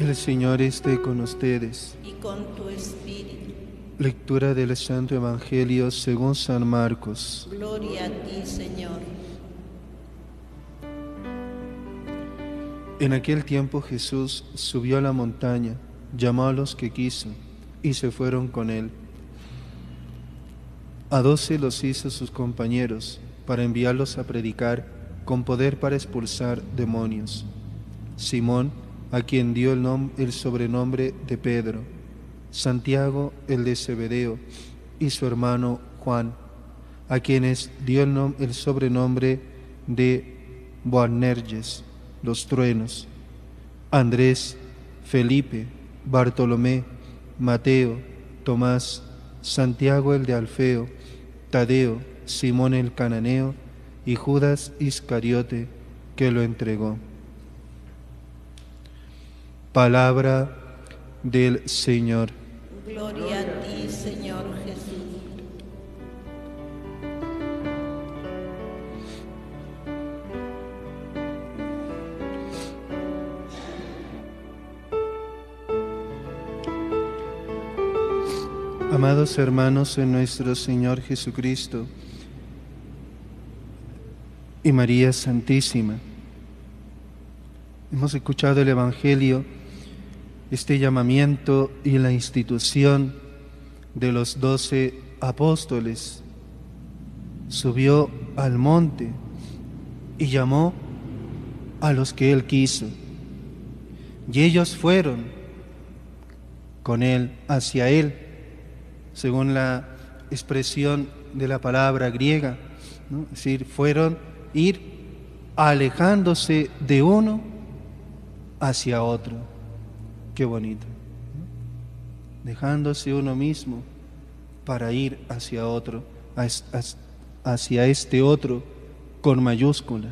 El Señor esté con ustedes. Y con tu espíritu. Lectura del Santo Evangelio según San Marcos. Gloria a ti, Señor. En aquel tiempo Jesús subió a la montaña, llamó a los que quiso, y se fueron con él. A 12 los hizo sus compañeros, para enviarlos a predicar, con poder para expulsar demonios. Simón, a quien dio el sobrenombre de Pedro; Santiago, el de Zebedeo, y su hermano Juan, a quienes dio el sobrenombre de Boanerges, los truenos; Andrés, Felipe, Bartolomé, Mateo, Tomás, Santiago el de Alfeo, Tadeo, Simón el cananeo y Judas Iscariote, que lo entregó. Palabra del Señor. Gloria a ti, Señor Jesús. Amados hermanos en nuestro Señor Jesucristo y María Santísima, hemos escuchado el Evangelio, este llamamiento y la institución de los 12 apóstoles. Subió al monte y llamó a los que él quiso, y ellos fueron con él, hacia él, según la expresión de la palabra griega, ¿no? Es decir, fueron ir alejándose de uno hacia otro. Qué bonito, ¿no? Dejándose uno mismo para ir hacia otro, hacia este otro con mayúscula,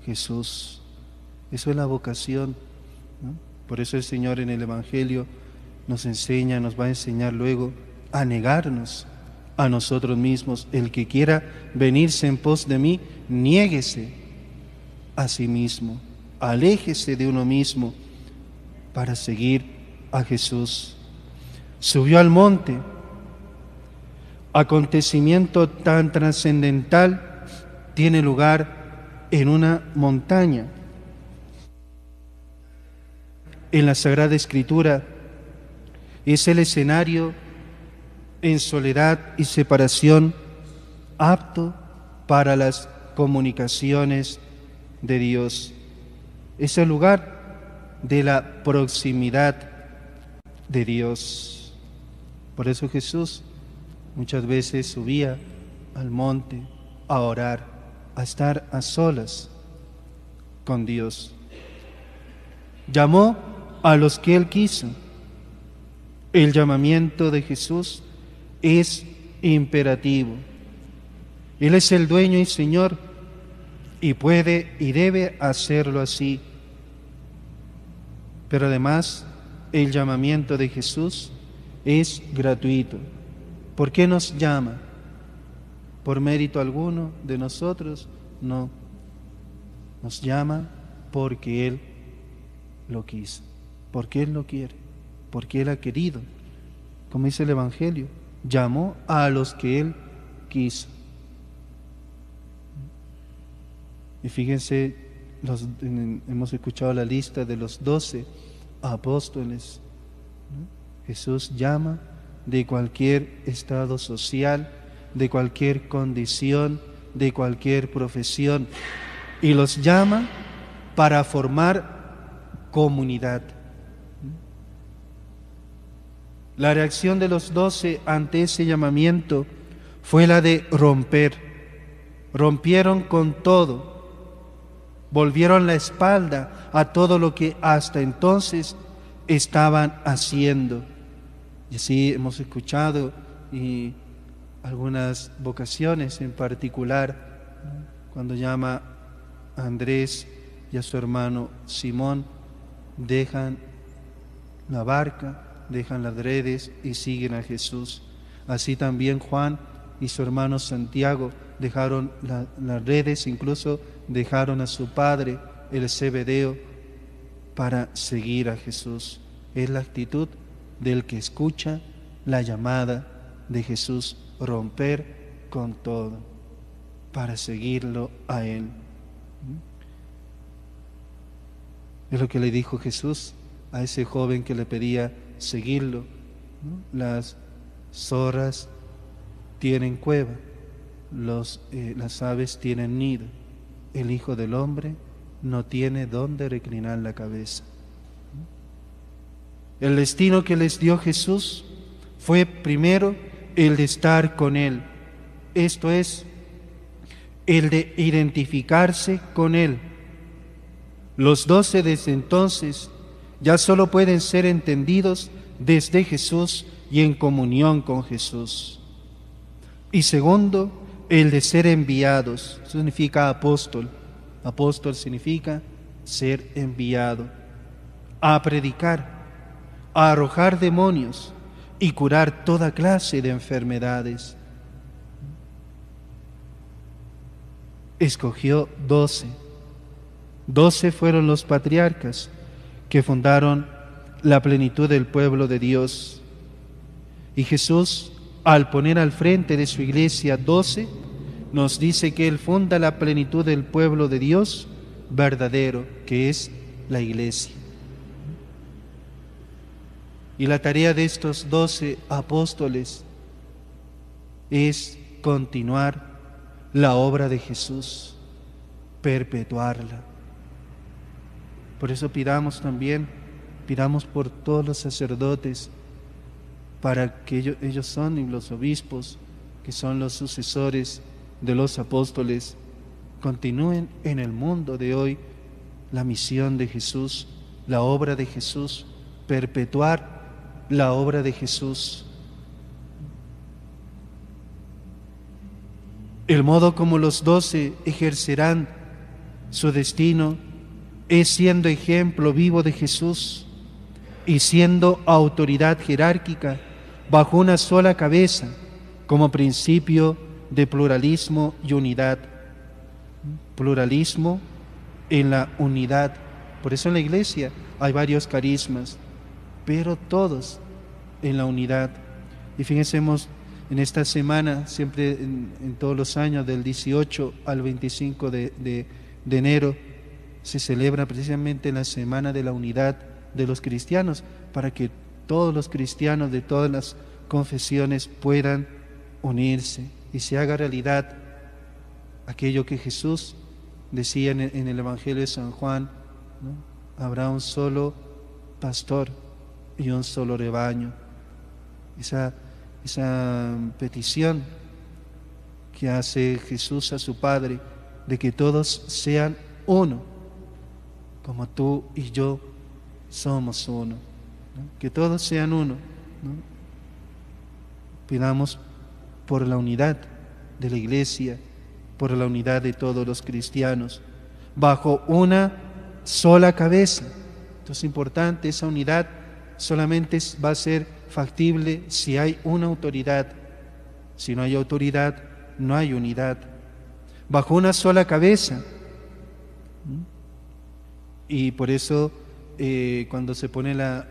Jesús. Eso es la vocación, ¿no? Por eso el Señor en el Evangelio nos enseña, nos va a enseñar luego a negarnos a nosotros mismos. El que quiera venirse en pos de mí, niéguese a sí mismo, aléjese de uno mismo para seguir a Jesús. Subió al monte, acontecimiento tan trascendental tiene lugar en una montaña. En la Sagrada Escritura es el escenario en soledad y separación apto para las comunicaciones de Dios. Es el lugar de la proximidad de Dios. Por eso Jesús muchas veces subía al monte a orar, a estar a solas con Dios. Llamó a los que él quiso. El llamamiento de Jesús es imperativo. Él es el dueño y Señor y puede y debe hacerlo así. Pero además, el llamamiento de Jesús es gratuito. ¿Por qué nos llama? ¿Por mérito alguno de nosotros? No. Nos llama porque Él lo quiso, porque Él lo quiere, porque Él ha querido. Como dice el Evangelio, llamó a los que Él quiso. Y fíjense, hemos escuchado la lista de los 12 apóstoles, ¿no? Jesús llama de cualquier estado social, de cualquier condición, de cualquier profesión, y los llama para formar comunidad. La reacción de los 12 ante ese llamamiento fue la de romper. Rompieron con todo, volvieron la espalda a todo lo que hasta entonces estaban haciendo. Y así hemos escuchado, y algunas vocaciones en particular, cuando llama a Andrés y a su hermano Simón, dejan la barca, dejan las redes y siguen a Jesús. Así también Juan y su hermano Santiago dejaron las redes, incluso dejaron a su padre, el Zebedeo, para seguir a Jesús. Es la actitud del que escucha la llamada de Jesús, romper con todo para seguirlo a Él. Es lo que le dijo Jesús a ese joven que le pedía seguirlo, ¿no? Las zorras tienen cueva, las aves tienen nido, el Hijo del Hombre no tiene dónde reclinar la cabeza. El destino que les dio Jesús fue primero el de estar con Él, esto es, el de identificarse con Él. Los 12 desde entonces ya solo pueden ser entendidos desde Jesús y en comunión con Jesús. Y segundo, el de ser enviados, significa apóstol. Apóstol significa ser enviado a predicar, a arrojar demonios y curar toda clase de enfermedades. Escogió 12. 12 fueron los patriarcas que fundaron la plenitud del pueblo de Dios. Y Jesús, al poner al frente de su iglesia 12, nos dice que Él funda la plenitud del pueblo de Dios verdadero, que es la iglesia. Y la tarea de estos 12 apóstoles es continuar la obra de Jesús, perpetuarla. Por eso pidamos por todos los sacerdotes, para que ellos son los obispos, que son los sucesores de los apóstoles, continúen en el mundo de hoy la misión de Jesús, la obra de Jesús, perpetuar la obra de Jesús. El modo como los 12 ejercerán su destino es siendo ejemplo vivo de Jesús y siendo autoridad jerárquica bajo una sola cabeza, como principio de pluralismo y unidad. Pluralismo en la unidad. Por eso en la iglesia hay varios carismas, pero todos en la unidad. Y fíjense, en esta semana, siempre en todos los años, del 18 al 25 de enero, se celebra precisamente la Semana de la Unidad de los Cristianos, para que todos los cristianos de todas las confesiones puedan unirse y se haga realidad aquello que Jesús decía en el Evangelio de San Juan, ¿no? Habrá un solo pastor y un solo rebaño. Esa petición que hace Jesús a su Padre, de que todos sean uno, como tú y yo somos uno, ¿no? Que todos sean uno, ¿no? Pidamos por la unidad de la iglesia, por la unidad de todos los cristianos, bajo una sola cabeza. Entonces es importante, esa unidad solamente va a ser factible si hay una autoridad. Si no hay autoridad, no hay unidad. Bajo una sola cabeza. Y por eso cuando se pone la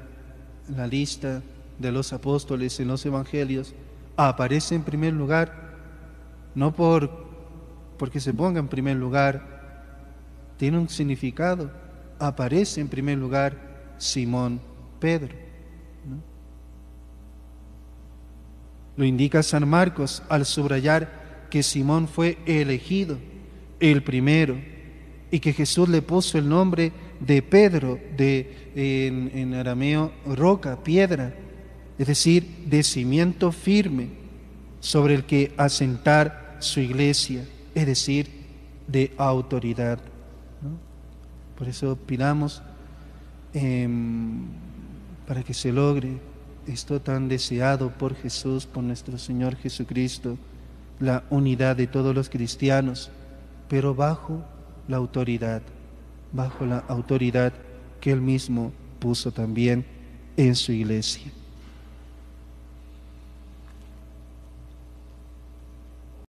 lista de los apóstoles en los evangelios, aparece en primer lugar, no porque se ponga en primer lugar, tiene un significado. Aparece en primer lugar Simón Pedro, ¿no? Lo indica San Marcos al subrayar que Simón fue elegido, el primero, y que Jesús le puso el nombre de Pedro, en arameo roca, piedra, es decir, de cimiento firme sobre el que asentar su iglesia, es decir, de autoridad, ¿no? Por eso pidamos para que se logre esto tan deseado por Jesús, por nuestro Señor Jesucristo, la unidad de todos los cristianos, pero bajo la autoridad que Él mismo puso también en su iglesia.